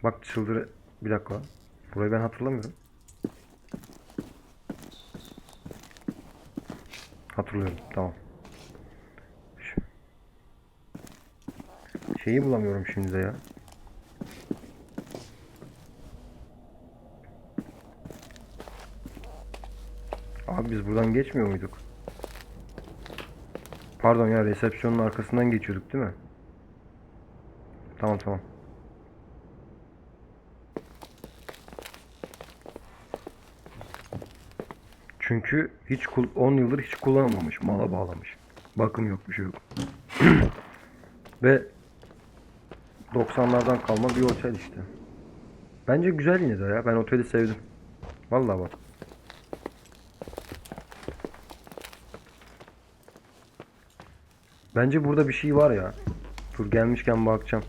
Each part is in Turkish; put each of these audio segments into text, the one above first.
Bak çıldır... Bir dakika. Burayı ben hatırlamıyorum. Hatırlıyorum. Tamam. Şeyi bulamıyorum şimdi de ya. Abi biz buradan geçmiyor muyduk? Pardon ya, resepsiyonun arkasından geçiyorduk değil mi? Tamam tamam. Çünkü 10 yıldır hiç kullanmamış. Mala bağlamış. Bakım yok, bir şey yok. Ve 90'lardan kalma bir otel işte. Bence güzel yine de ya. Ben oteli sevdim. Vallahi bak. Bence burada bir şey var ya. Dur, gelmişken bakacağım.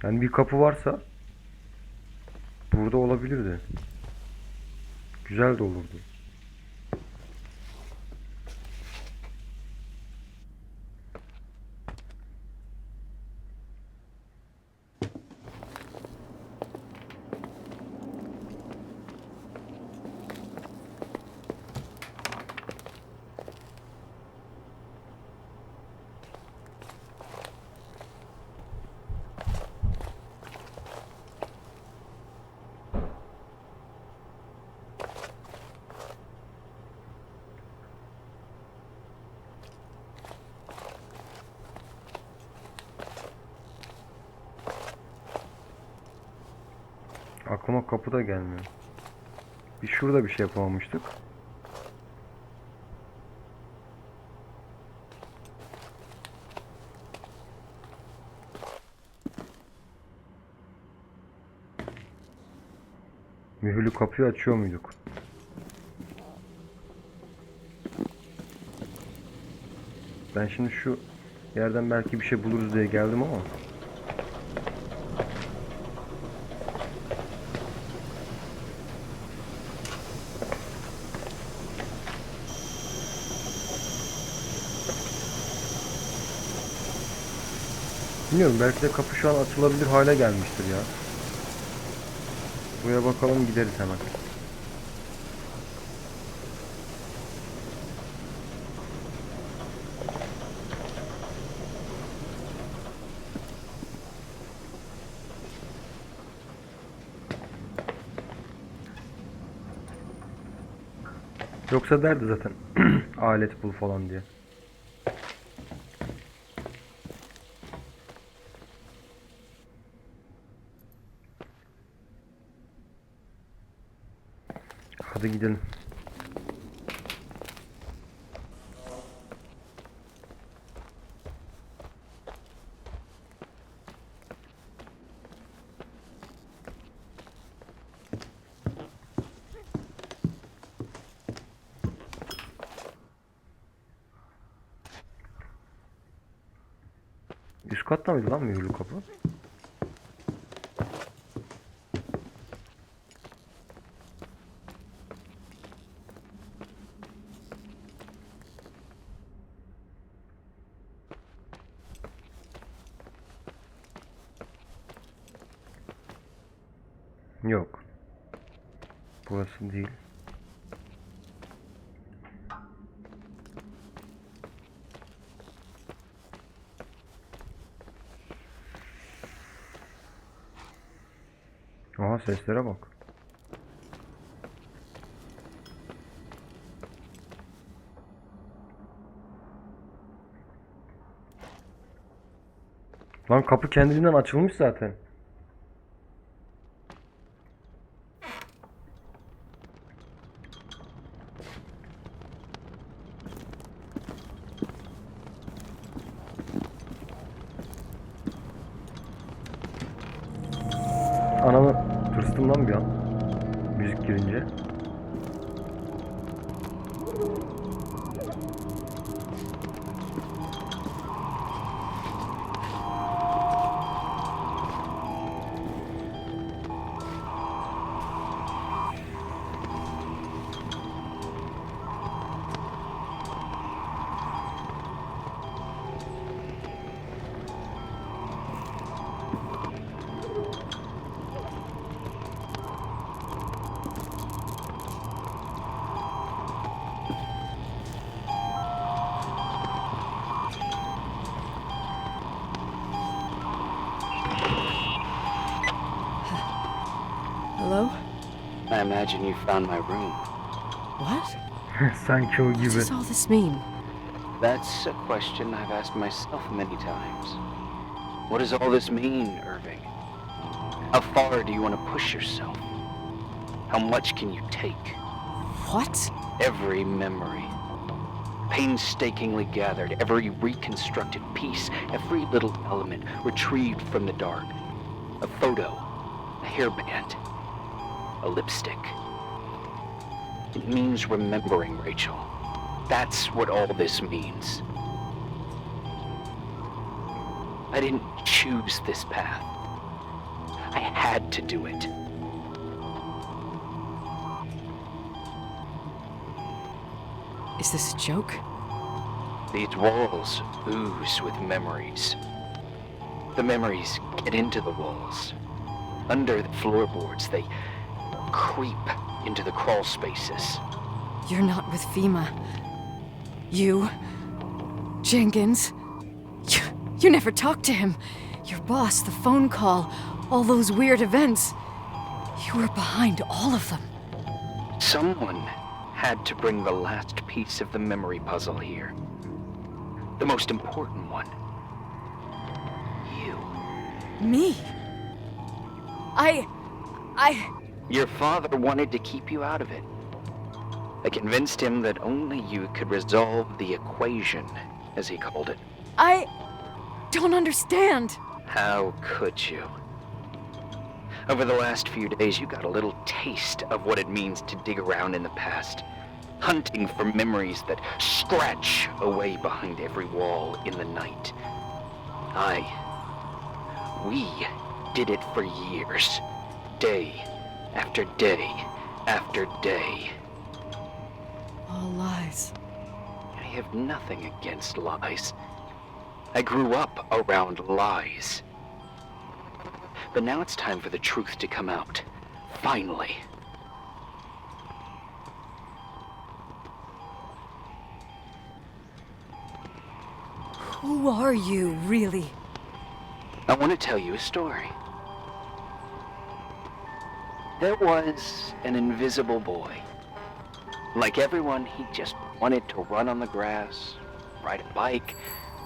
Yani bir kapı varsa burada olabilirdi. Güzel de olurdu. Aklıma kapı da gelmiyor. Bir şurada bir şey yapamamıştık. Mühürlü kapıyı açıyor muyduk? Ben şimdi şu yerden belki bir şey buluruz diye geldim ama. Bilmiyorum, belki de kapı şu an açılabilir hale gelmiştir ya. Buraya bakalım, gideriz hemen. Yoksa derdi zaten alet bul falan diye. Hadi gidelim. Üst katta mıydı lan mühürlü kapı? Yok. Burası değil. Aha, seslere bak. Lan kapı kendiliğinden açılmış zaten. Ananı tırstım lan bir an. Müzik girince. I imagine you found my room. What? Sanki o What gibi. does all this mean? That's a question I've asked myself many times. What does all this mean, Irving? How far do you want to push yourself? How much can you take? What? Every memory, painstakingly gathered, every reconstructed piece, every little element retrieved from the dark. A photo, a hairband, a lipstick. It means remembering, Rachel. That's what all this means. I didn't choose this path. I had to do it. Is this a joke? These walls ooze with memories. The memories get into the walls. Under the floorboards, they creep into the crawl spaces. You're not with FEMA. You... Jenkins... You never talked to him. Your boss, the phone call, all those weird events. You were behind all of them. Someone had to bring the last piece of the memory puzzle here. The most important one. You. Me? I... Your father wanted to keep you out of it. I convinced him that only you could resolve the equation, as he called it. I don't understand. How could you? Over the last few days, you got a little taste of what it means to dig around in the past, hunting for memories that scratch away behind every wall in the night. We did it for years, day after day after day. All lies. I have nothing against lies. I grew up around lies. But now it's time for the truth to come out. Finally. Who are you, really? I want to tell you a story. There was an invisible boy. Like everyone, he just wanted to run on the grass, ride a bike,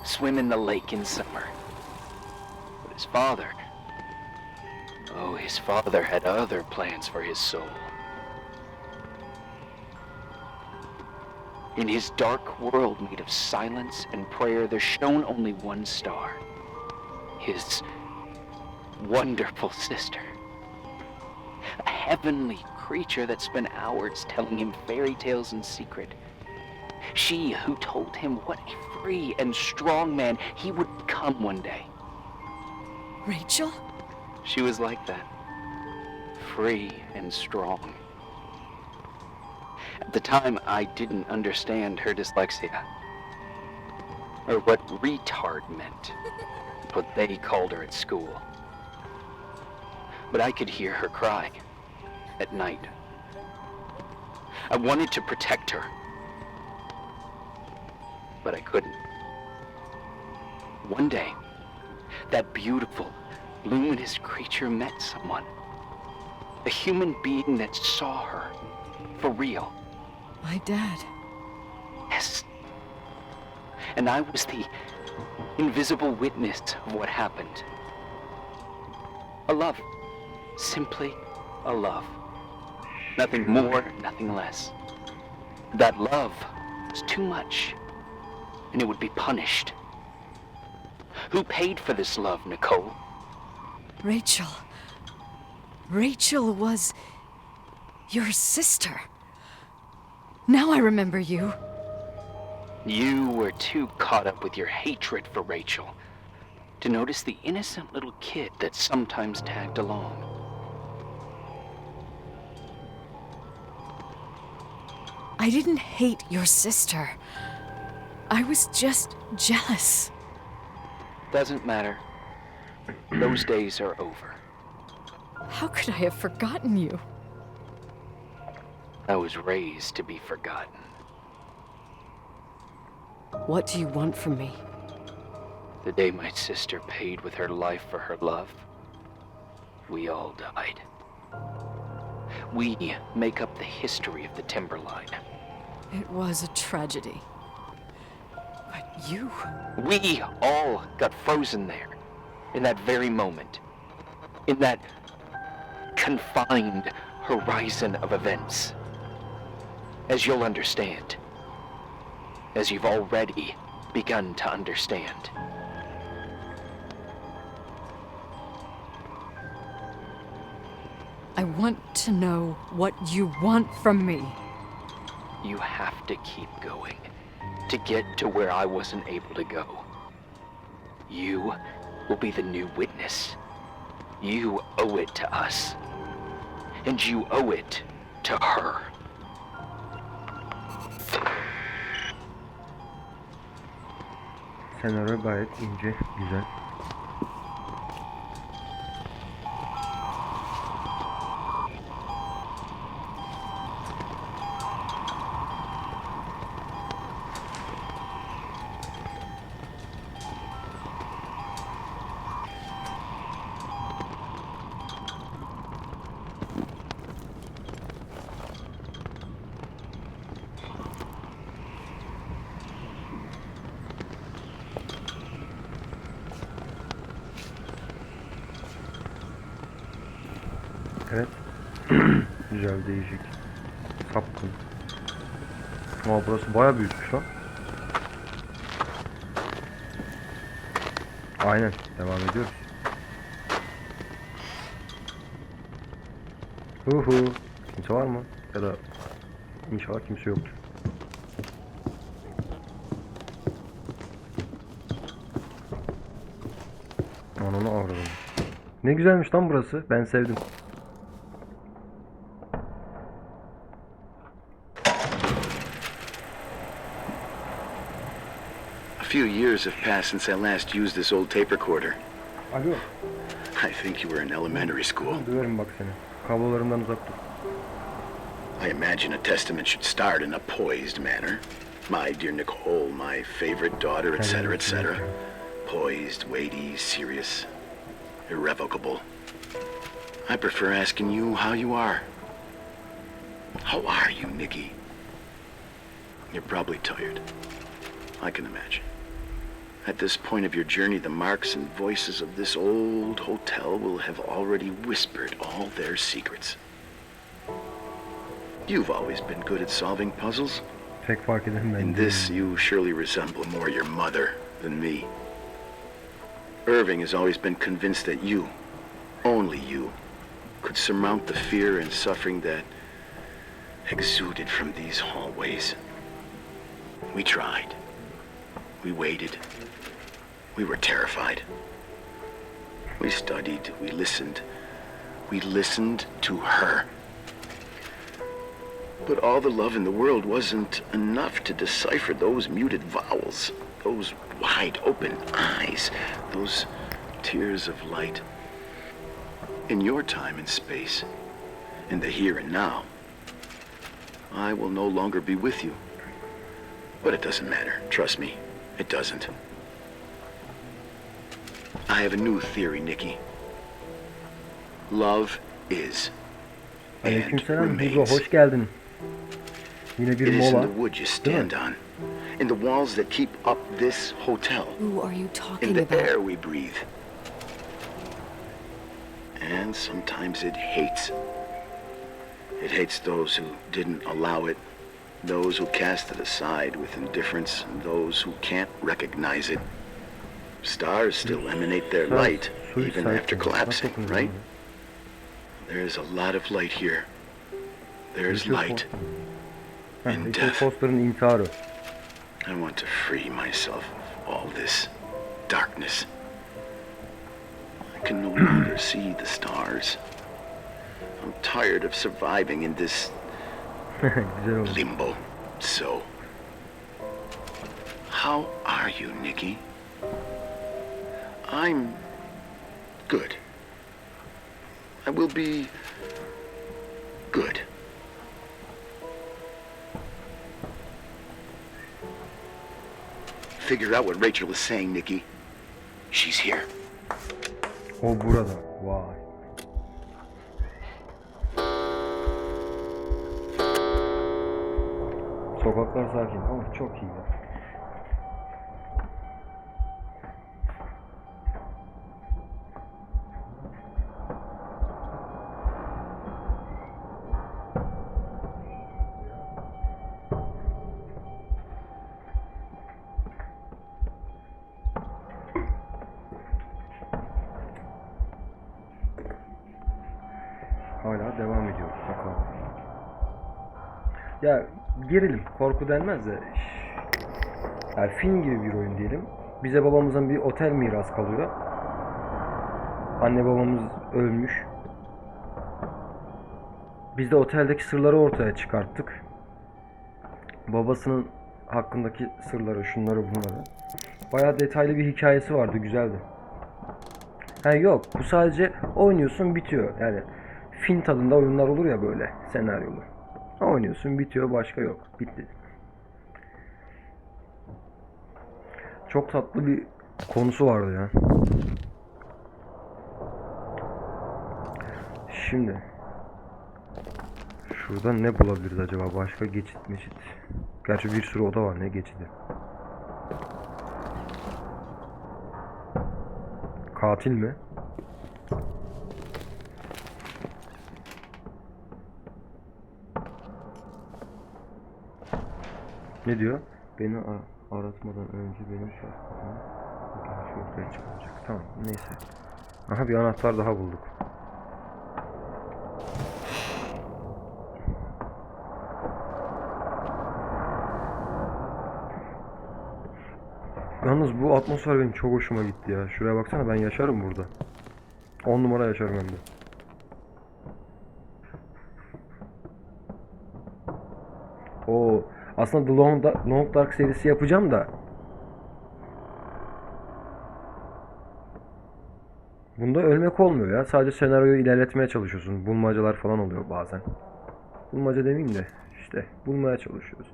swim in the lake in summer. But his father had other plans for his soul. In his dark world made of silence and prayer, there shone only one star. His wonderful sister. A heavenly creature that spent hours telling him fairy tales in secret. She who told him what a free and strong man he would become one day. Rachel? She was like that. Free and strong. At the time, I didn't understand her dyslexia. Or what retard meant. What they called her at school. But I could hear her cry. At night. I wanted to protect her. But I couldn't. One day, that beautiful, luminous creature met someone. A human being that saw her. For real. My dad. Yes. And I was the invisible witness of what happened. A love. Simply a love. Nothing more, nothing less. That love was too much, and it would be punished. Who paid for this love, Nicole? Rachel. Rachel was your sister. Now I remember you. You were too caught up with your hatred for Rachel to notice the innocent little kid that sometimes tagged along. I didn't hate your sister. I was just jealous. Doesn't matter. Those days are over. How could I have forgotten you? I was raised to be forgotten. What do you want from me? The day my sister paid with her life for her love, we all died. We make up the history of the Timberline. It was a tragedy. But you... We all got frozen there, in that very moment. In that confined horizon of events. As you'll understand. As you've already begun to understand. I want to know what you want from me. You have to keep going to get to where I wasn't able to go. You will be the new witness. You owe it to us. And you owe it to her. Senaryo gayet ince, güzel. Evet. Güzel, değişik. Sapkın. Ama burası bayağı büyükmüş lan. Aynen. Devam ediyoruz. Huhu. Kimse var mı? Ya da inşallah kimse yoktur. Ananı avradım. Ne güzelmiş lan burası. Ben sevdim. A few years have passed since I last used this old tape recorder. Alo. I think you were in elementary school. Döverim bak seni. Kablolarımdan uzak dur. I imagine a testament should start in a poised manner. My dear Nicole, my favorite daughter, etc., etc. Poised, weighty, serious, irrevocable. I prefer asking you how you are. How are you, Nikki? You're probably tired. I can imagine. At this point of your journey, the marks and voices of this old hotel will have already whispered all their secrets. You've always been good at solving puzzles. Pek fark ederim ben. In this, you surely resemble more your mother than me. Irving has always been convinced that you, only you, could surmount the fear and suffering that exuded from these hallways. We tried. We waited. We were terrified. We studied. We listened. We listened to her. But all the love in the world wasn't enough to decipher those muted vowels, those wide open eyes, those tears of light. In your time and space, in the here and now, I will no longer be with you. But it doesn't matter. Trust me, it doesn't. I have a new theory, Nikki. Love is and Aleykümselam Hugo, remains. hoş geldin. Yine bir It is in mola. the wood you stand on, in the walls that keep up this hotel, Who are you in talking the about? air we breathe. And sometimes it hates. It hates those who didn't allow it, those who cast it aside with indifference, and those who can't recognize it. Stars still emanate their light, even after collapsing, right? There's a lot of light here. There's light in Little death. Foster'ın intiharı. I want to free myself of all this darkness. I can no longer see the stars. I'm tired of surviving in this Güzel oldu. limbo. So, how are you, Nikki? I'm good. I will be good. Figure out what Rachel is saying, Nikki. She's here. O burada. Vay. Sokaklar sakin ama çok iyi ya. Hala devam ediyoruz bakalım. Ya gerilim, korku denmez de yani film gibi bir oyun diyelim. Bize babamızdan bir otel miras kalıyor. Anne babamız ölmüş. Biz de oteldeki sırları ortaya çıkarttık. Babasının hakkındaki sırları, şunları bunları. Bayağı detaylı bir hikayesi vardı, güzeldi. Ha yok, bu sadece oynuyorsun bitiyor. Yani film tadında oyunlar olur ya böyle senaryolu. Oynuyorsun bitiyor, başka yok. Bitti. Çok tatlı bir konusu vardı ya. Şimdi şurada ne bulabiliriz acaba? Başka geçit meçit. Gerçi bir sürü oda var, ne geçidi. Katil mi? Ne diyor? Beni aratmadan önce benim şartlarım şu ortaya çıkacak. Tamam, neyse. Aha, bir anahtar daha bulduk. Yalnız bu atmosfer benim çok hoşuma gitti ya. Şuraya baksana, ben yaşarım burada. 10 numara yaşarım hem de. Oo, aslında The Long Dark serisi yapacağım da bunda ölmek olmuyor ya. Sadece senaryoyu ilerletmeye çalışıyorsun. Bulmacalar falan oluyor bazen. Bulmaca demeyeyim de işte bulmaya çalışıyoruz.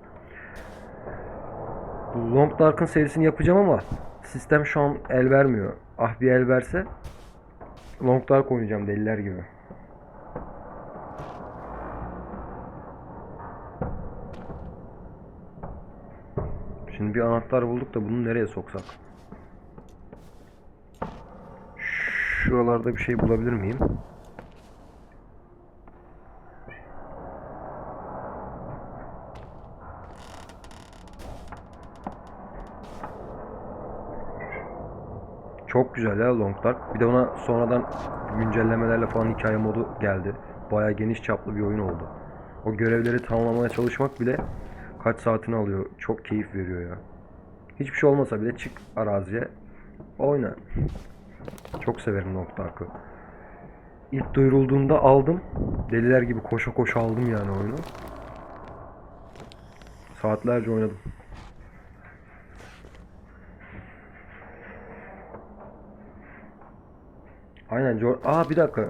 Bu Long Dark'ın serisini yapacağım ama sistem şu an el vermiyor. Ah, bir el verse Long Dark oynayacağım deliler gibi. Şimdi bir anahtar bulduk da bunu nereye soksak? Şuralarda bir şey bulabilir miyim? Çok güzel ya Long Dark. Bir de ona sonradan güncellemelerle falan hikaye modu geldi. Bayağı geniş çaplı bir oyun oldu. O görevleri tamamlamaya çalışmak bile kaç saatini alıyor. Çok keyif veriyor ya. Hiçbir şey olmasa bile çık araziye oyna. Çok severim Long Dark'ı. İlk duyurulduğunda aldım. Deliler gibi koşa koşa aldım yani oyunu. Saatlerce oynadım. Aynen. Aa, bir dakika.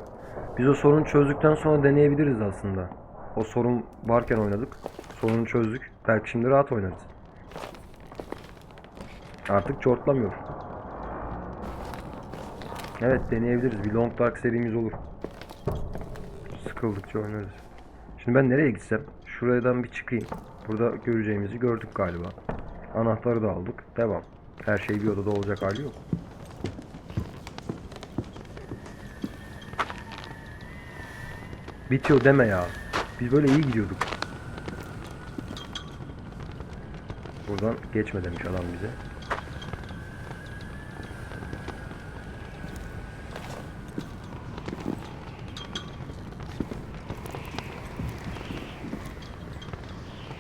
Biz o sorunu çözdükten sonra deneyebiliriz aslında. O sorun varken oynadık. Sorunu çözdük. Belki şimdi rahat oynarız. Artık çortlamıyor. Evet, deneyebiliriz. Bir Long Dark serimiz olur. Sıkıldıkça oynarız. Şimdi ben nereye gitsem? Şuradan bir çıkayım. Burada göreceğimizi gördük galiba. Anahtarı da aldık. Devam. Her şey bir odada olacak hali yok. Bitiyor deme ya. Biz böyle iyi gidiyorduk. Buradan geçme demiş adam bize.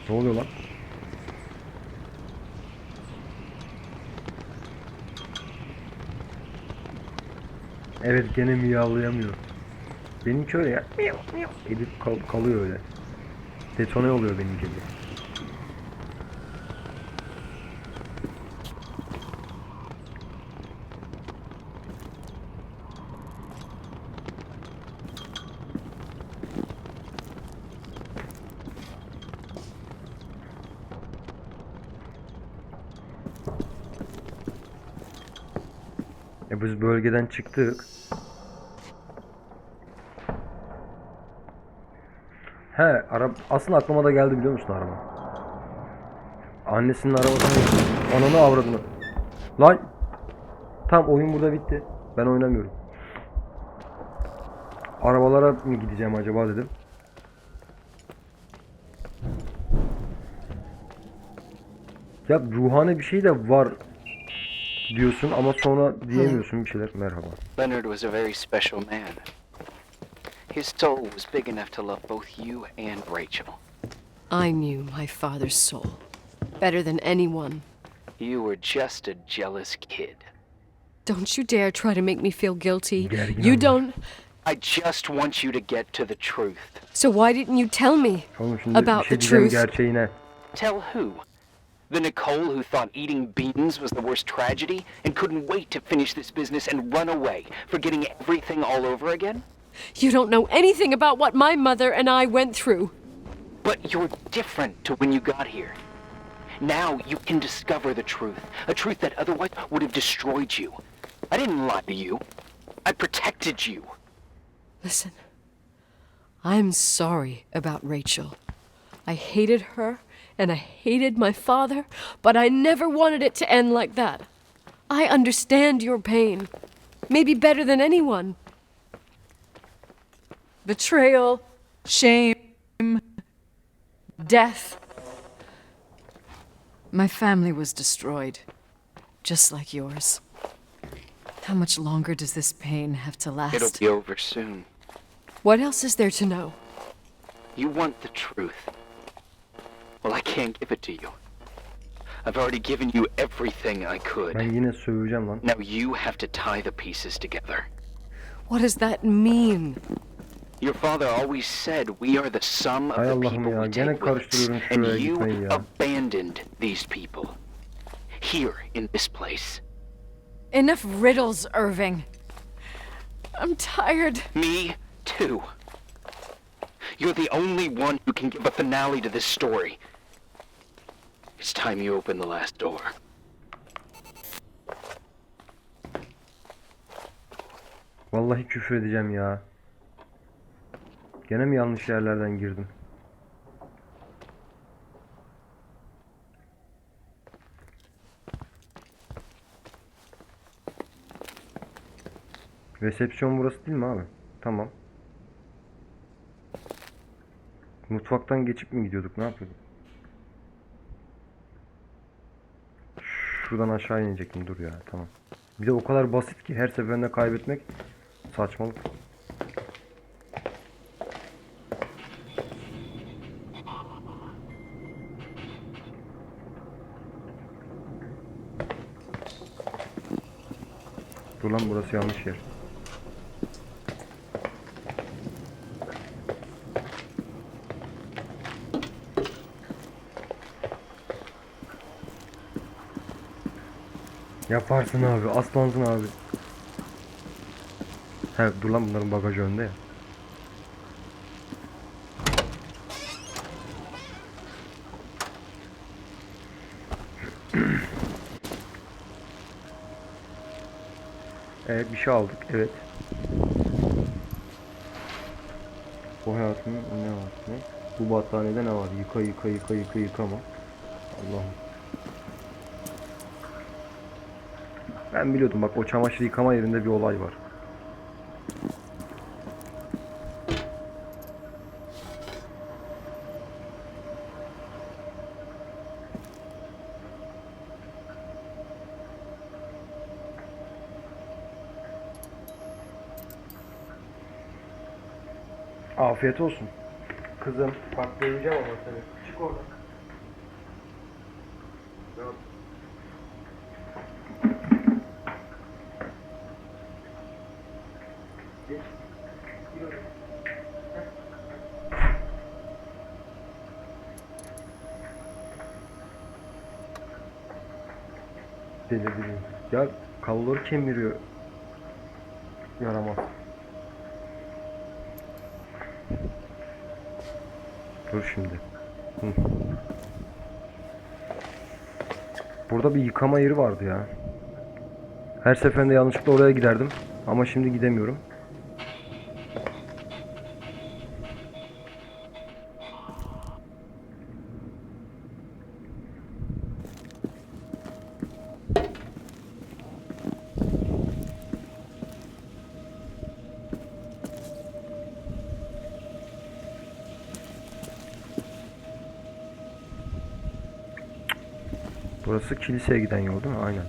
Ne oluyor lan? Evet, gene miyavlayamıyor. Benimki öyle ya. Miyav miyav edip kalıyor öyle. Detone oluyor benimki de. Biz bölgeden çıktık. He, aslında aklıma da geldi, biliyor musun araba? Annesinin arabasına gitti. Ananı avradını. Lan. Tam oyun burada bitti. Ben oynamıyorum. Arabalara mı gideceğim acaba dedim. Ya ruhani bir şey de var diyorsun ama sonra diyemiyorsun bir şeyler. Merhaba. Leonard was a very special man. His soul was big enough to love both you and Rachel. I knew my father's soul better than anyone. You were just a jealous kid. Don't you dare try to make me feel guilty. Gergin You olma. don't. I just want you to get to the truth. So why didn't you tell me Oğlum şimdi about bir şey the diyeceğim truth? gerçeğine. Tell who? The Nicole who thought eating beans was the worst tragedy and couldn't wait to finish this business and run away, forgetting everything all over again? You don't know anything about what my mother and I went through. But you're different to when you got here. Now you can discover the truth, a truth that otherwise would have destroyed you. I didn't lie to you. I protected you. Listen, I'm sorry about Rachel. I hated her and I hated my father, but I never wanted it to end like that. I understand your pain, maybe better than anyone. Betrayal, shame, death. My family was destroyed, just like yours. How much longer does this pain have to last? It'll be over soon. What else is there to know? You want the truth. Well, I can't give it to you. I've already given you everything I could. Ben yine söveceğim lan. Now you have to tie the pieces together. What does that mean? Your father always said we are the sum of Hay the Allah'ım people ya, we gene take with us. karıştırıyorum And şuraya you gitmeyi ya. abandoned these people. Here, in this place. Enough riddles, Irving. I'm tired. Me, too. You're the only one who can give a finale to this story. It's time you open the last door. Vallahi küfür edeceğim ya. Gene mi yanlış yerlerden girdim? Resepsiyon burası değil mi abi? Tamam. Mutfaktan geçip mi gidiyorduk? Ne yapıyorduk? Şuradan aşağı inecektim. Dur ya. Tamam. Bir de o kadar basit ki her seferinde kaybetmek saçmalık. Dur lan, burası yanlış yer. Yaparsın abi, aslansın abi. He dur lan, bunların bagajı önde ya. Evet, bir şey aldık, evet. Bu hayatımın ne var? Ne? Bu battaniyede ne var? Yıkama. Allah'ım. Ben biliyordum, bak o çamaşır yıkama yerinde bir olay var. Afiyet olsun. Kızım, bak döveceğim ama seni. Çık oradan. Devam. Geç. Gir oraya. Delirdim. Ya kabloları kemiriyor. Yaramaz. Dur şimdi. Hı. Burada bir yıkama yeri vardı ya. Her seferinde yanlışlıkla oraya giderdim. Ama şimdi gidemiyorum. Burası kiliseye giden yol değil mi? Aynen.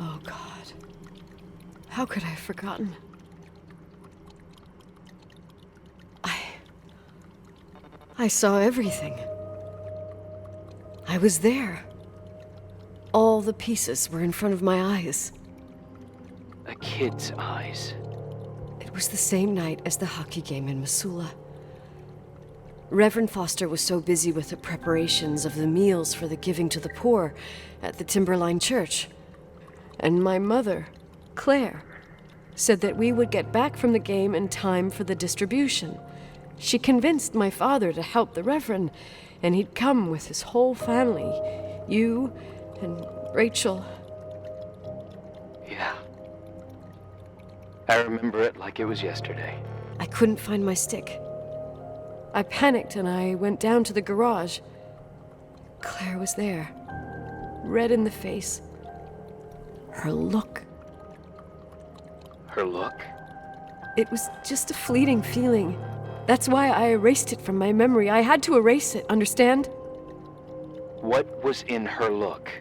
Oh, God. How could I have forgotten? I saw everything. I was there. All the pieces were in front of my eyes. A kid's eyes. It was the same night as the hockey game in Missoula. Reverend Foster was so busy with the preparations of the meals for the giving to the poor at the Timberline Church. And my mother, Claire, said that we would get back from the game in time for the distribution. She convinced my father to help the Reverend, and he'd come with his whole family. You and Rachel. Yeah. I remember it like it was yesterday. I couldn't find my stick. I panicked and I went down to the garage. Claire was there, red in the face. Her look. Her look? It was just a fleeting feeling. That's why I erased it from my memory. I had to erase it, understand? What was in her look?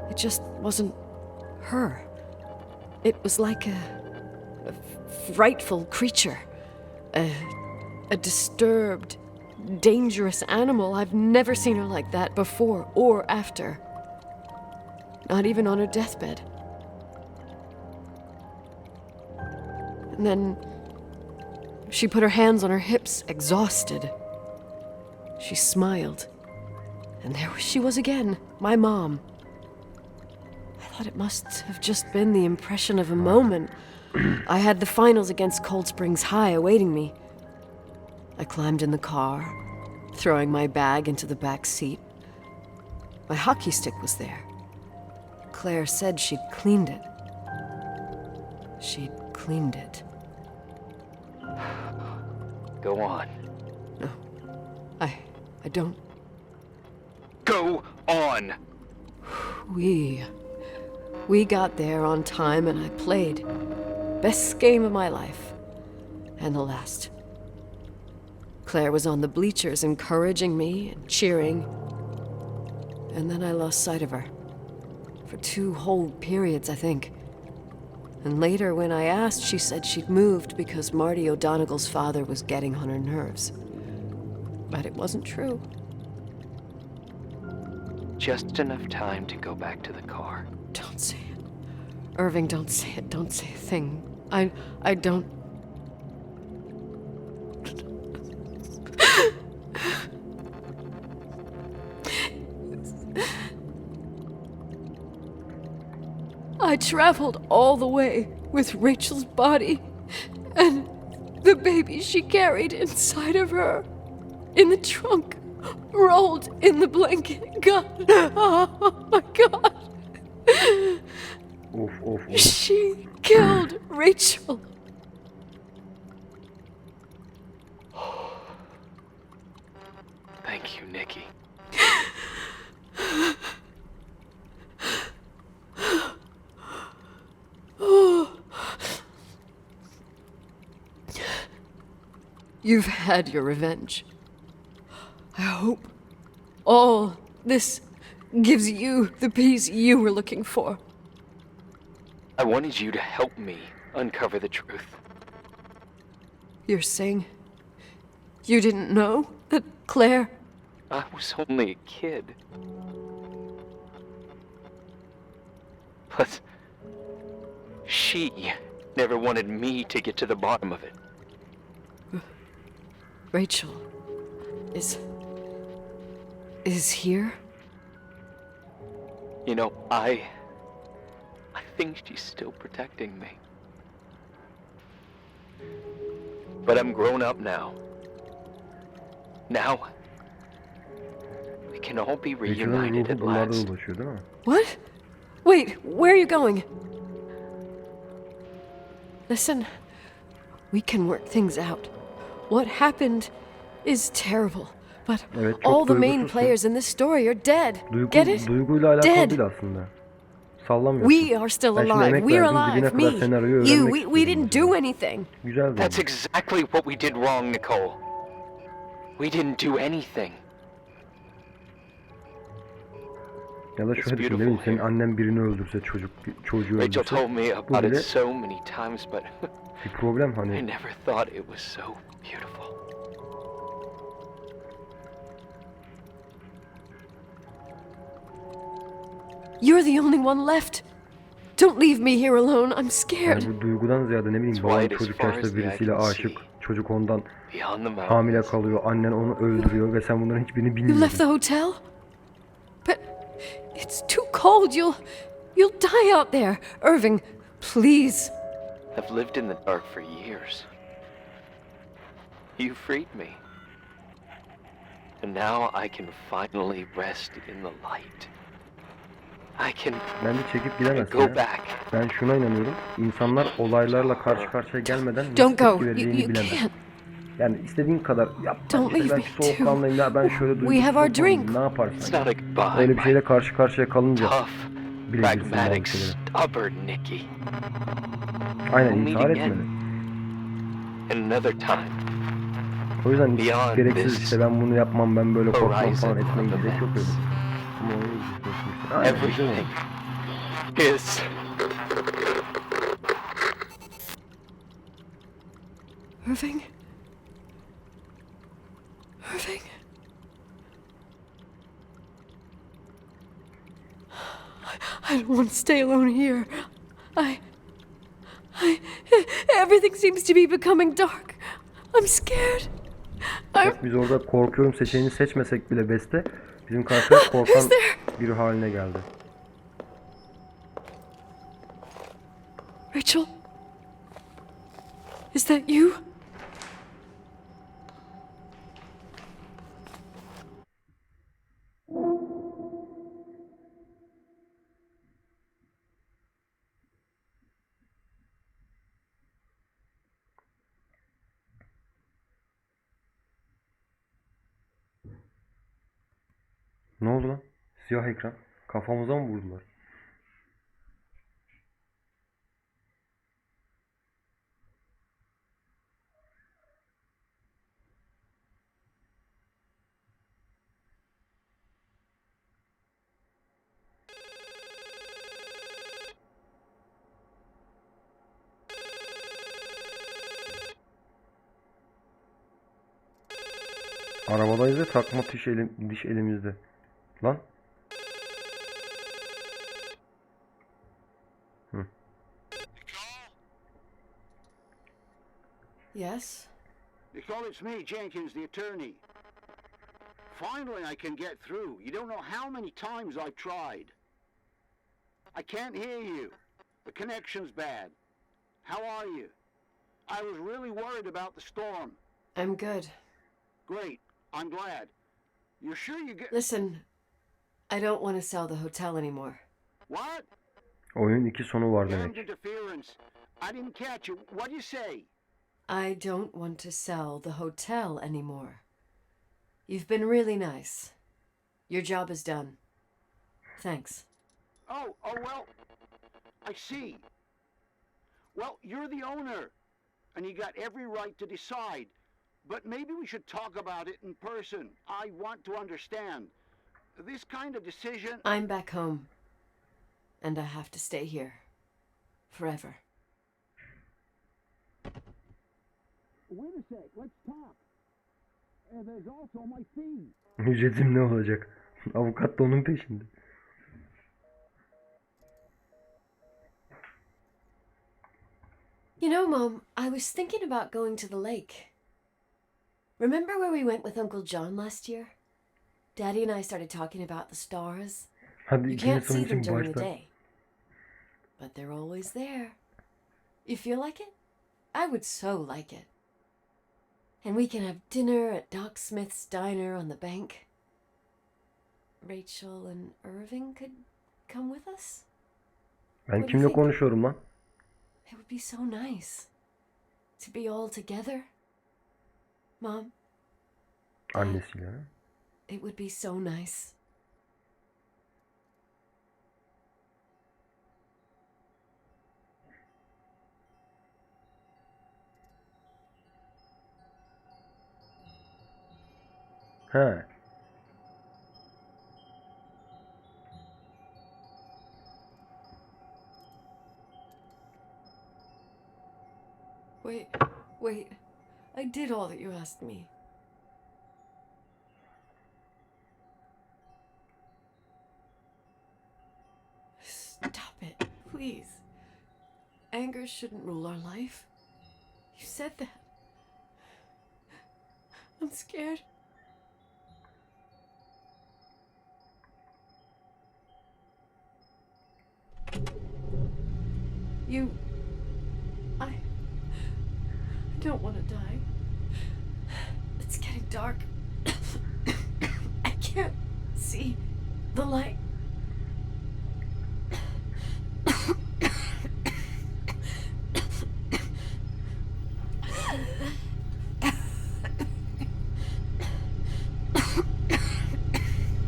It just wasn't her. It was like a frightful creature. A disturbed, dangerous animal. I've never seen her like that before or after. Not even on her deathbed. And then she put her hands on her hips, exhausted. She smiled. And there she was again, my mom. I thought it must have just been the impression of a moment. I had the finals against Cold Springs High awaiting me. I climbed in the car, throwing my bag into the back seat. My hockey stick was there. Claire said she'd cleaned it. She'd cleaned it. Go on. No, I don't. Go on! We got there on time and I played. Best game of my life. And the last. Claire was on the bleachers encouraging me and cheering. And then I lost sight of her. For 2 whole periods, I think. And later, when I asked, she said she'd moved because Marty O'Donegal's father was getting on her nerves. But it wasn't true. Just enough time to go back to the car. Don't say it. Irving, don't say it. Don't say a thing. I don't... I traveled all the way with Rachel's body and the baby she carried inside of her in the trunk, rolled in the blanket. God, oh my God. Of. She killed Rachel. Thank you, Nikki. You've had your revenge. I hope all this gives you the peace you were looking for. I wanted you to help me uncover the truth. You're saying you didn't know that Claire... I was only a kid. Plus, she never wanted me to get to the bottom of it. Rachel is here? You know, I think she's still protecting me. But I'm grown up now. Now, we can all be Rachel'ın reunited ruhu at buralarda last. dolaşıyor değil mi? What? Wait, where are you going? Listen, we can work things out. What happened is terrible, but Evet, çok all the main duygusuzsun. players in this story are dead. Get it? Duyguyla alakalı Dead. değil aslında. Sallamıyorsun. We are still Ben şimdi alive. emek We're verdim, alive. dibine kadar Me, senaryoyu you. öğrenmek We istedim didn't mesela. do anything. Güzel That's oldu. exactly what we did wrong, Nicole. We didn't do anything. Ya da şöyle düşün, ne bileyim, senin annen birini öldürse, çocuğu Rachel öldürse, told me bu about bile it so many times, but bir problem I hani. never thought it was so beautiful. You're the only one left. Don't leave me here alone. I'm scared. Yani bu duygudan ziyade ne bileyim, It's baban wide as çocuk far yaşta as the eye birisiyle can aşık, see. çocuk ondan Beyond the hamile mountains. kalıyor, annen onu öldürüyor ve sen bunların hiçbirini You left the bilmiyorsun. hotel? But it's too cold. You'll die out there. Irving, please. I've lived in the dark for years. You freed me. And now I can finally rest in the light. I can Bence çekip gidemezsin go ya. back. Ben şuna inanıyorum. İnsanlar olaylarla karşı karşıya gelmeden nasıl Don't go. tepki vereceğini You bilemez. can't. Yani istediğin kadar yap. Don't İşte leave ben me soğukkanlıyım ya, ben şöyle We have our duygusuz drink. ne It's yaparsan. not a goodbye. Öyle bir my şeyle karşı karşıya kalınca tough, bileceksin pragmatic, bazı şeyleri. stubborn Nicky. Aynen, We'll intihar meet etmeli. again another time. O yüzden hiç Beyond gereksiz this işte ben bunu yapmam, ben böyle korkmam falan horizon etmeye of gerek yok öyle. events. Ama o yüzden aynen, güzel Everything olmuş. is Irving? Irving? I don't want to stay alone here. I. Everything seems to be becoming dark. I'm scared. Bak, biz orada korkuyorum seçeneğini seçmesek bile Beste bizim karakter korkan biri haline geldi. Rachel? Is that you? Ne oldu lan? Siyah ekran. Kafamıza mı vurdular? Arabadayız ve takma diş elimizde. Lan. Yes? Nicole, it's me, Jenkins, the attorney. Finally, I can get through. You don't know how many times I've tried. I can't hear you. The connection's bad. How are you? I was really worried about the storm. I'm good. Great. I'm glad. You're sure you get... Listen, I don't want to sell the hotel anymore. What? Oyunun iki sonu var Damned demek. interference. I didn't catch you. What'd you say? I don't want to sell the hotel anymore. You've been really nice. Your job is done. Thanks. Oh, well, I see. Well, you're the owner, and you got every right to decide. But maybe we should talk about it in person. I want to understand. This kind of decision... I'm back home. And I have to stay here. Forever. Wait a sec, let's talk. There's also my fee. Ücretim ne olacak? Avukat da onun peşinde. You know, Mom, I was thinking about going to the lake. Remember where we went with Uncle John last year? Daddy and I started talking about the stars. Hadi You ikinci can't sonu see them için during the başla. day. But they're always there. You feel like it? I would so like it. And we can have dinner at Doc Smith's diner on the bank. Rachel and Irving could come with us? Ben What do you kimle think? konuşuyorum lan? It would be so nice to be all together. Mom, Annesiyle. ha? it would be so nice. He. Wait. I did all that you asked me. Stop it, please. Anger shouldn't rule our life. You said that. I'm scared. I don't want to die. It's getting dark. I can't see the light.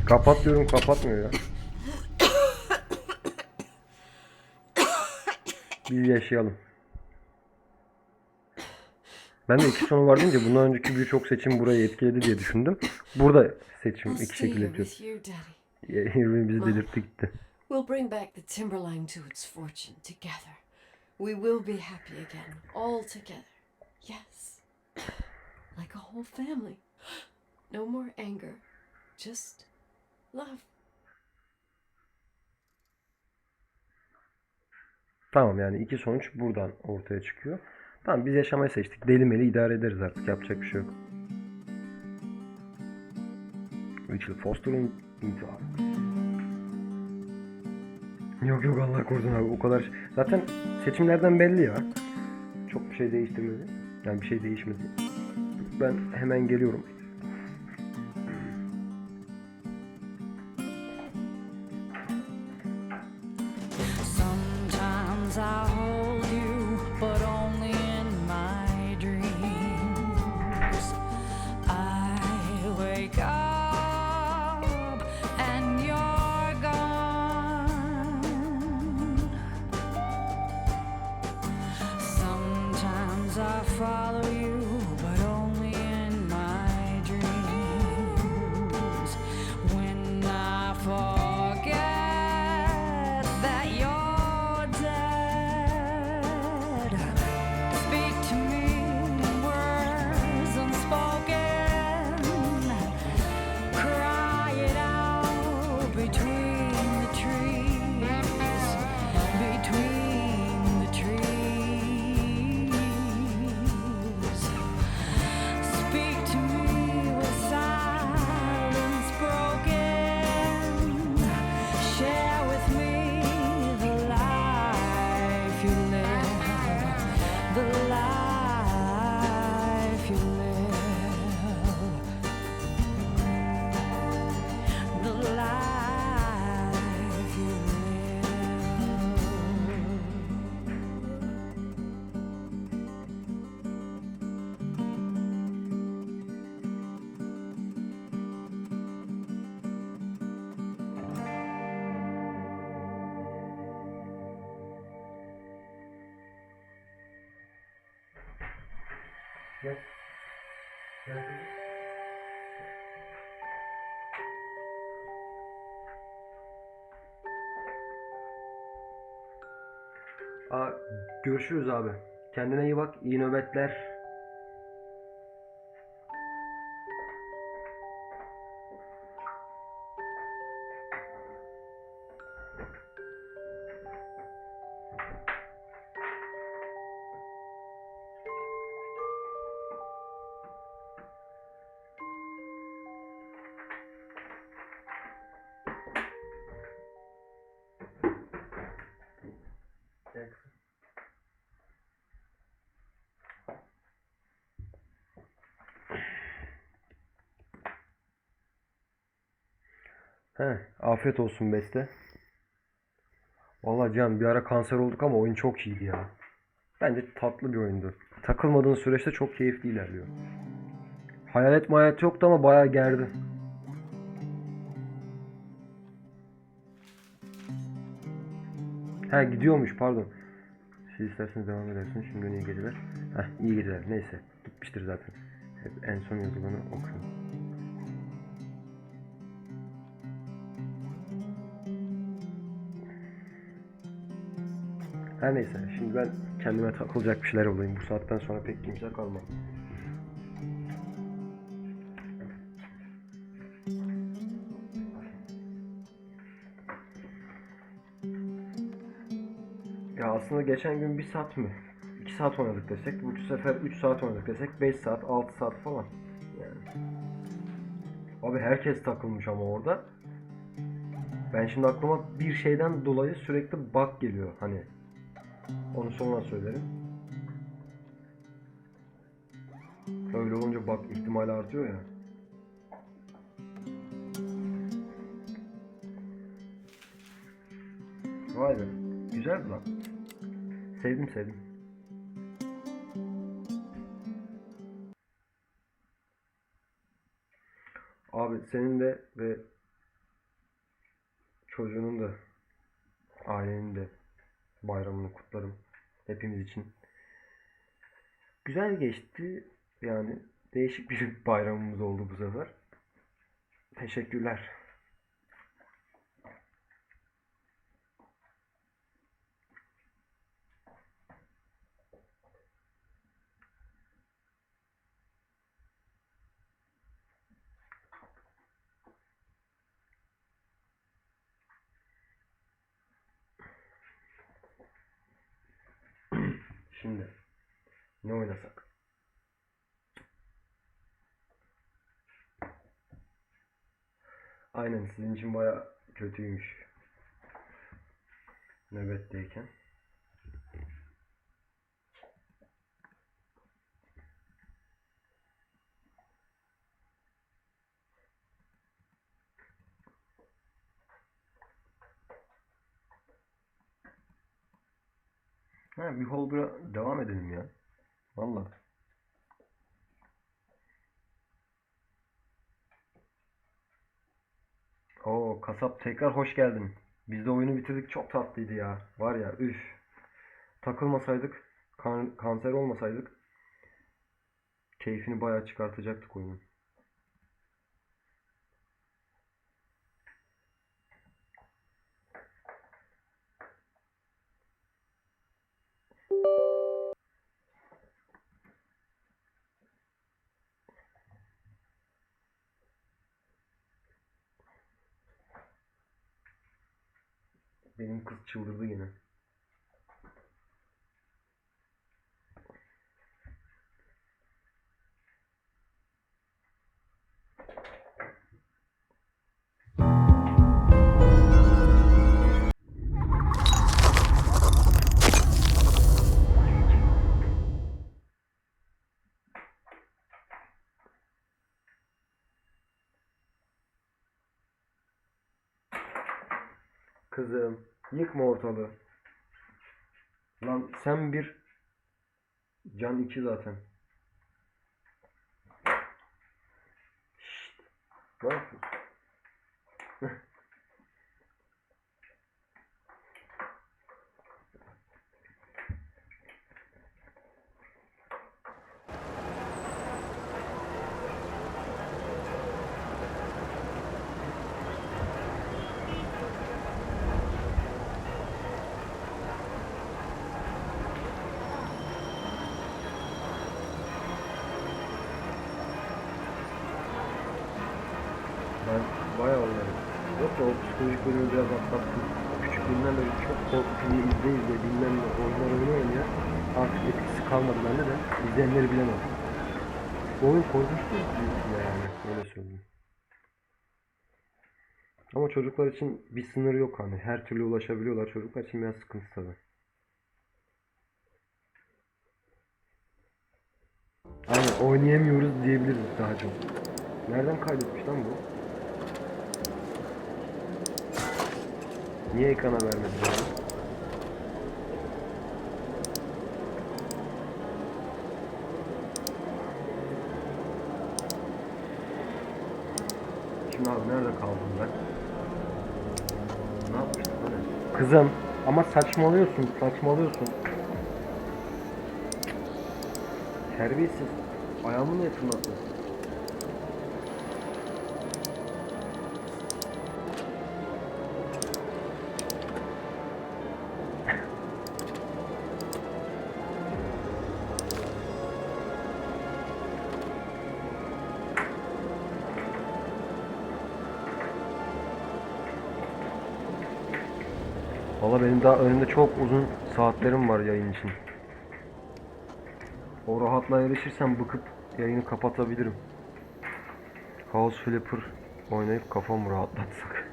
Kapat diyorum, kapatmıyor ya. Bir yaşayalım. Ben de iki sonu var deyince bundan önceki birçok seçim burayı etkiledi diye düşündüm. Burada seçim I'll iki stay şekilde here yapıyor. with you, Daddy. Irving bizi delirtti gitti. We'll bring back the timberline to its fortune together. We will be happy again, all together. Yes. Like a whole family. No more anger. Just love. Tamam, yani iki sonuç buradan ortaya çıkıyor. Tamam, biz yaşamayı seçtik. Deli meli idare ederiz artık. Yapacak bir şey yok. Rachel Foster'ın intiharı. Yok Allah korusun abi, o kadar zaten seçimlerden belli ya. Çok bir şey değiştirmedi. Yani bir şey değişmedi. Ben hemen geliyorum. Sometimes I hold you, but only in my dreams. I wake up and you're gone. Sometimes I follow you, but only in my dreams. When I forget that you're dead, speak to me in words unspoken. Cry it out between the trees, between the trees. Speak to me with silence broken. Share with me the life you live, the life you live, the life you Gel. Görüşürüz abi. Kendine iyi bak. İyi nöbetler. He, afiyet olsun Beste. Vallahi Can bir ara kanser olduk ama oyun çok iyiydi ya. Bence tatlı bir oyundu. Takılmadığın süreçte çok keyifli ilerliyor. Hayalet mayat yoktu ama bayağı gerdi. Ha gidiyormuş pardon. Siz isterseniz devam edersiniz. Şimdi iyi geceler. Heh iyi geceler. Neyse. Gitmiştir zaten. Hep en son yazılanı okuyun. Her neyse. Şimdi ben kendime takılacak bir şeyler bulayım. Bu saatten sonra pek kimse kalmadı. Ya aslında geçen gün 1 saat mi? 2 saat oynadık desek, bu sefer 3 saat oynadık desek 5 saat, 6 saat falan. Yani. Abi herkes takılmış ama orada. Ben şimdi aklıma bir şeyden dolayı sürekli bug geliyor hani. Onu sonra söylerim. Öyle olunca bug ihtimali artıyor ya. Vay be. Güzeldi lan. Sevdim sevdim. Abi senin de ve çocuğunun da ailenin de bayramını kutlarım. Hepimiz için. Güzel geçti. Yani değişik bir bayramımız oldu bu sefer. Teşekkürler. Şimdi ne oynasak? Aynen sizin için baya kötüymüş nöbetteyken. Ha, bir Holger'a devam edelim ya. Vallahi. Oo kasap tekrar hoş geldin. Biz de oyunu bitirdik çok tatlıydı ya. Var ya üf. Takılmasaydık, kanser olmasaydık keyfini bayağı çıkartacaktık oyunun. Benim kız çıldırdı yine. Kızım yıkma ortalığı. Lan sen bir can iki zaten. Şşt, ne yapıyorsun? Ben bayağı oynadım. Yok da o psikolojik bölümü biraz atlattım. Küçüklüğümden beri çok korku filmi izle bilmem ne oyunlar oynuyor. Artık etkisi kalmadı bende de. İzleyenleri bilemem. Bu oyun korkunçtu yani öyle söyleyeyim. Ama çocuklar için bir sınır yok hani. Her türlü ulaşabiliyorlar. Çocuklar için biraz sıkıntı tabii. Aynen oynayamıyoruz diyebiliriz daha çok. Nereden kaydetmiş lan bu? Niye ekrana vermedi yani? Şimdi abi nerede kaldım ben? Ne yapmıştık hani? Kızım ama saçmalıyorsun. Terbiyesiz. Ayağımı niye tırnattın? Valla benim daha önümde çok uzun saatlerim var yayın için. O rahatlığa erişirsem bıkıp yayını kapatabilirim. House Flipper oynayıp kafamı rahatlatsak.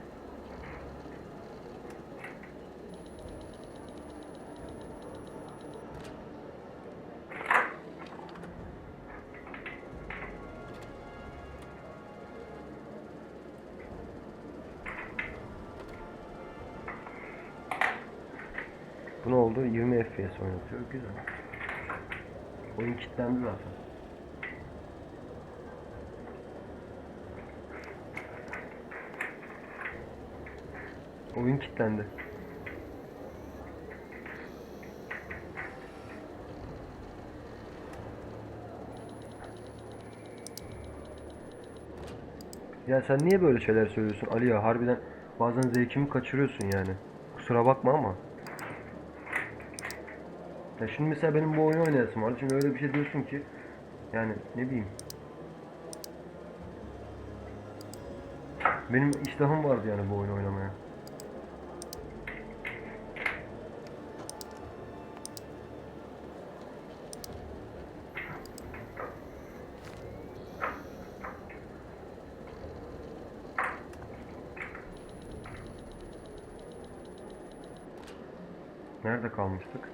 Bu ne oldu? 20 FPS oynatıyor. Güzel. Oyun kilitlendi zaten. Oyun kilitlendi. Ya sen niye böyle şeyler söylüyorsun Ali ya? Harbiden bazen zevkimi kaçırıyorsun yani. Kusura bakma ama. Ya şimdi mesela benim bu oyunu oynayasım vardı. Şimdi öyle bir şey diyorsun ki yani ne bileyim. Benim iştahım vardı yani bu oyunu oynamaya. Nerede kalmıştık?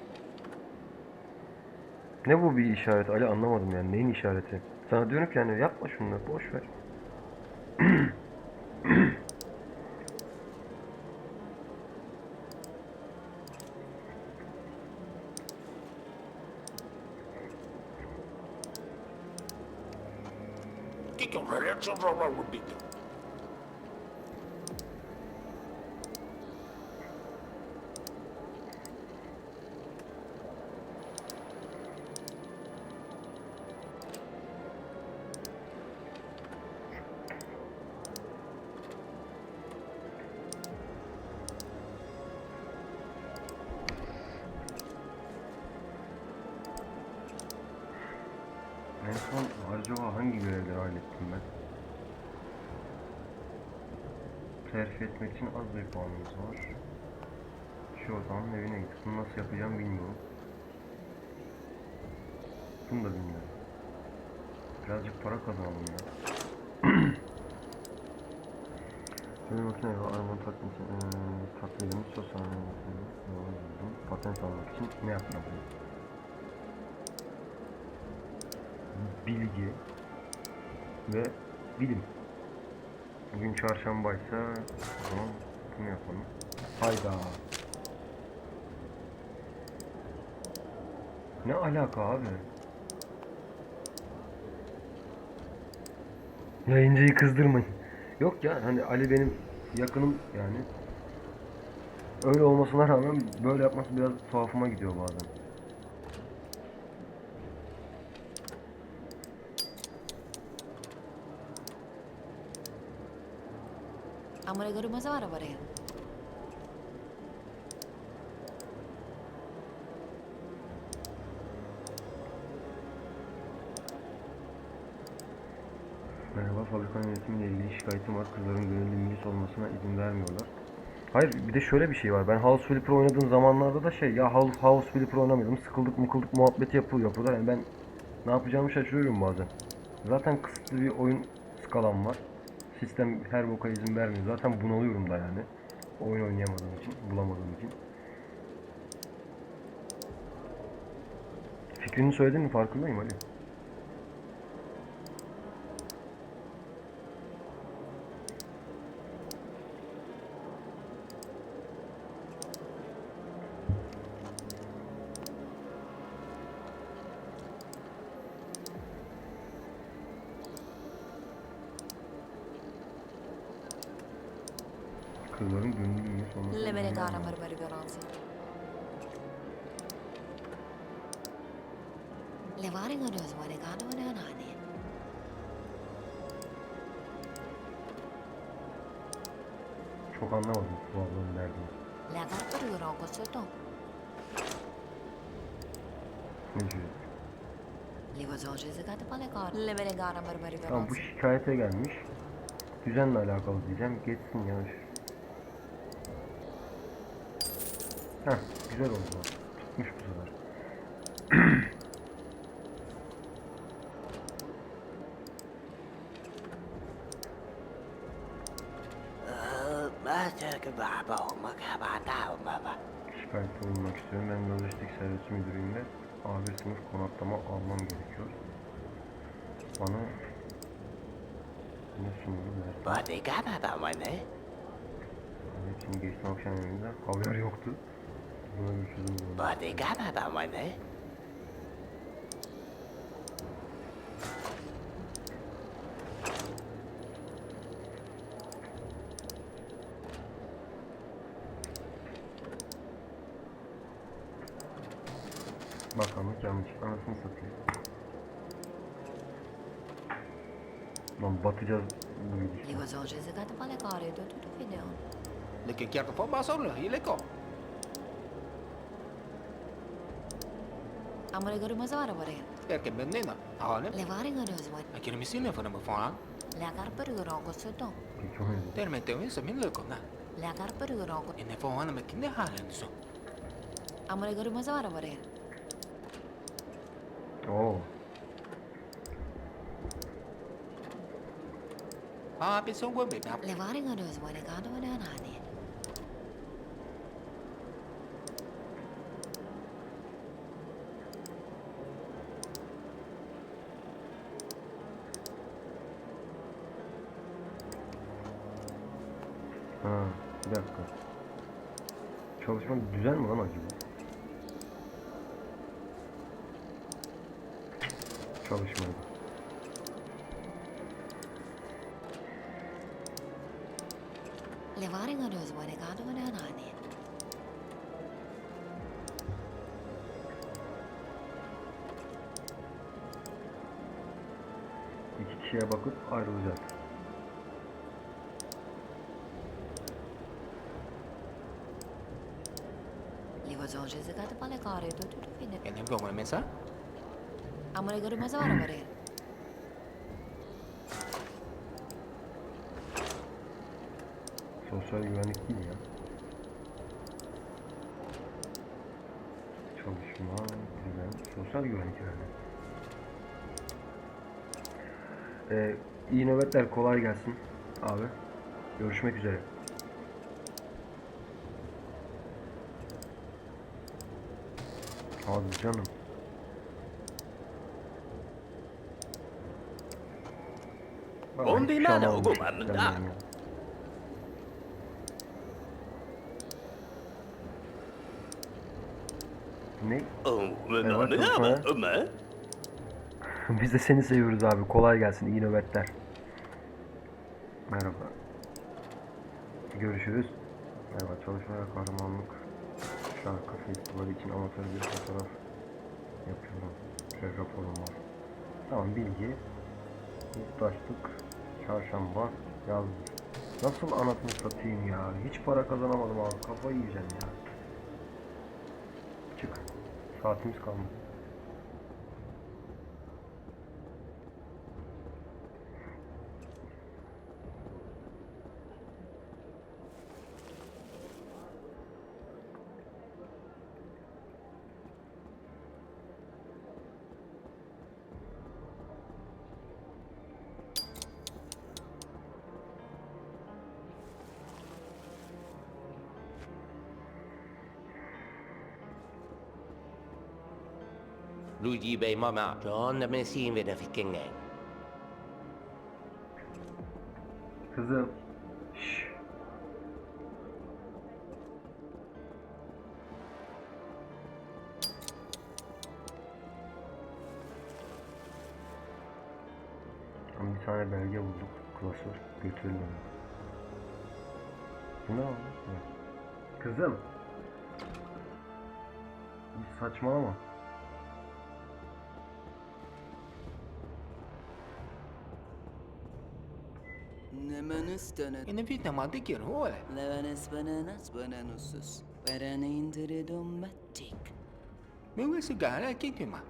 Ne bu bir işaret Ali, anlamadım yani neyin işareti? Sana diyorum ki yani yapma şunu, boş ver. En son acaba hangi görevleri hallettim ben? Terfi etmek için az bir puanımız var. Şu adamın evine git. Bunu nasıl yapacağım bilmiyorum. Bunu da bilmiyorum. Birazcık para kazanalım ya. Şöyle makineye arabanın taklidini sosyal patent almak için ne yapmalıyım? Bilgi ve bilim. Bugün çarşambaysa o zaman bunu yapalım. Hayda. Ne alaka abi? Yayıncıyı kızdırmayın. Yok ya hani Ali benim yakınım yani. Öyle olmasına rağmen böyle yapması biraz tuhafıma gidiyor bazen. 아무래도 rumah var ya. Merhaba, fabrika yönetimiyle ilgili şikayetim var. Kızların gönüllü milis olmasına izin vermiyorlar. Hayır, bir de şöyle bir şey var. Ben House Flipper oynadığım zamanlarda da ya House Flipper oynamıyordum. Sıkıldık muhabbeti yapıyorlar. Yani ben ne yapacağımı şaşırıyorum bazen. Zaten kısıtlı bir oyun skalam var. Sistem her boka izin vermiyor. Zaten bunalıyorum da yani. Oyun oynayamadığım için, bulamadığım için. Fikrini söyledin mi, farkındayım Ali. Kızların gönlü bilmiş olması. Le bene gara marmari garanzi. Le vari ngoruz vari gana vari anani. Çok anlamadım bu ablanın derdini. Le agar per goro kosoto. Ne diyor? Le vazonje zagate pale gar. Le bene gara marmari Tamam, bu garanzi. şikayete gelmiş. Düzenle alakalı diyeceğim. Geçsin ya. Heh, güzel oldu. Tutmuş bu sefer. Şikayette bulunmak istiyorum. Ben lojistik servisi müdürüyüm ve A1 sınıf konaklama almam gerekiyor. Bana ne sunuyorlar? Evet, şimdi geçtim akşam yemeğinde haber yoktu. Buna bir çözüm bulamadım. Bakanlık yanlış. Anasını satayım. Lan batacağız bu Le gidişle. vazonje zagate pale gar do tu fideon. Lekker kerk van Basel, hier lekker. Amore goro mazara vari. Kerk ben nena. Hanen. Le vari ngoruz vari. Ik ken misschien even naar van. Le agar per goro kosoto. Geçemedim. Daarmee te winnen, min lekker na. Le agar per goro kosoto. En even hanen met kinder halen zo. Amore goro mazara vari. Oo. Ah, ben zo'n goed met nou. Le vari ngoruz vari gana vari anani. Ha, bir dakika. Çalışma düzen mi lan acaba? Çalışmadı. Le vari ngoruz vari gana vari anani. İki kişiye bakıp ayrılacağız. Le vazonje zagate pale gar do tu fideon. En hem komen mensen. Amore goro mazara vari. Sosyal güvenlik değil ya. Çalışma, düzen, sosyal güvenlik herhalde. İyi nöbetler, kolay gelsin abi. Görüşmek üzere. Hadi canım. Onde Hiçbir şey nada anlamamış okumanın işlemden da. ya. Ne? Merhaba, çalışmaya. Biz de seni seviyoruz abi. Kolay gelsin. İyi nöbetler. Merhaba. Görüşürüz. Merhaba. Çalışma ve kahramanlık şarkı festivali için amatör bir fotoğraf yapıyorum. Raporum var. Tamam, bilgi. Muhtaçlık. Çarşamba. Yazdır. Nasıl anasını satayım ya? Hiç para kazanamadım abi. Kafayı yiyeceğim ya. Çık. Saatimiz kalmadı. Luigi bij mama. John, de mensen weer de vikingen. Kızım. Şşş. Bir tane belge bulduk. Klasör. Götürelim onu. Bu ne abi? Kızım. Saçmalama. Nemanus donut. Inevit naman di hole. Levanes bananas bananusus. Verane interidomatic. May wala sigara kiti ma.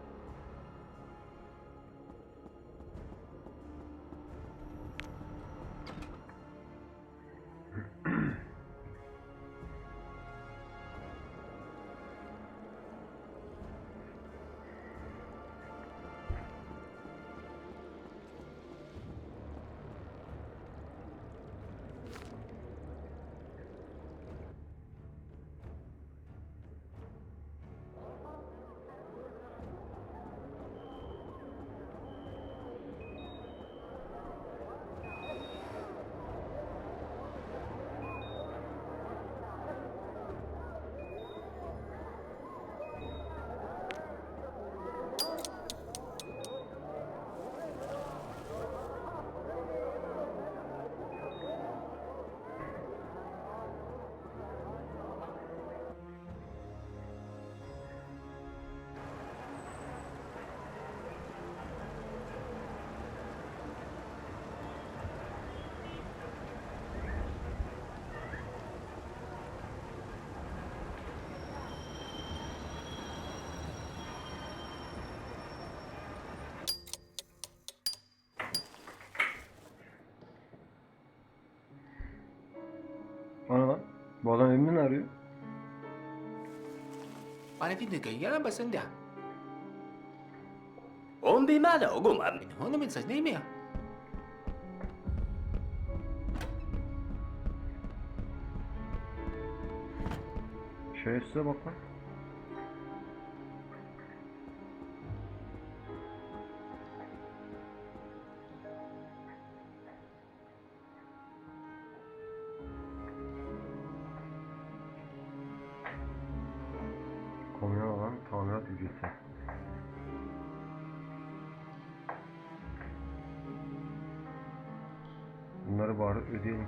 Ana lan. Bu adam evimde ne arıyor? Para pinagaya lang ba sanda? Ombi malo gumam. Ano naman sa name ya? Şerefsize bak lan. Komünel alan tamirat ücreti. Bunları bari ödeyelim.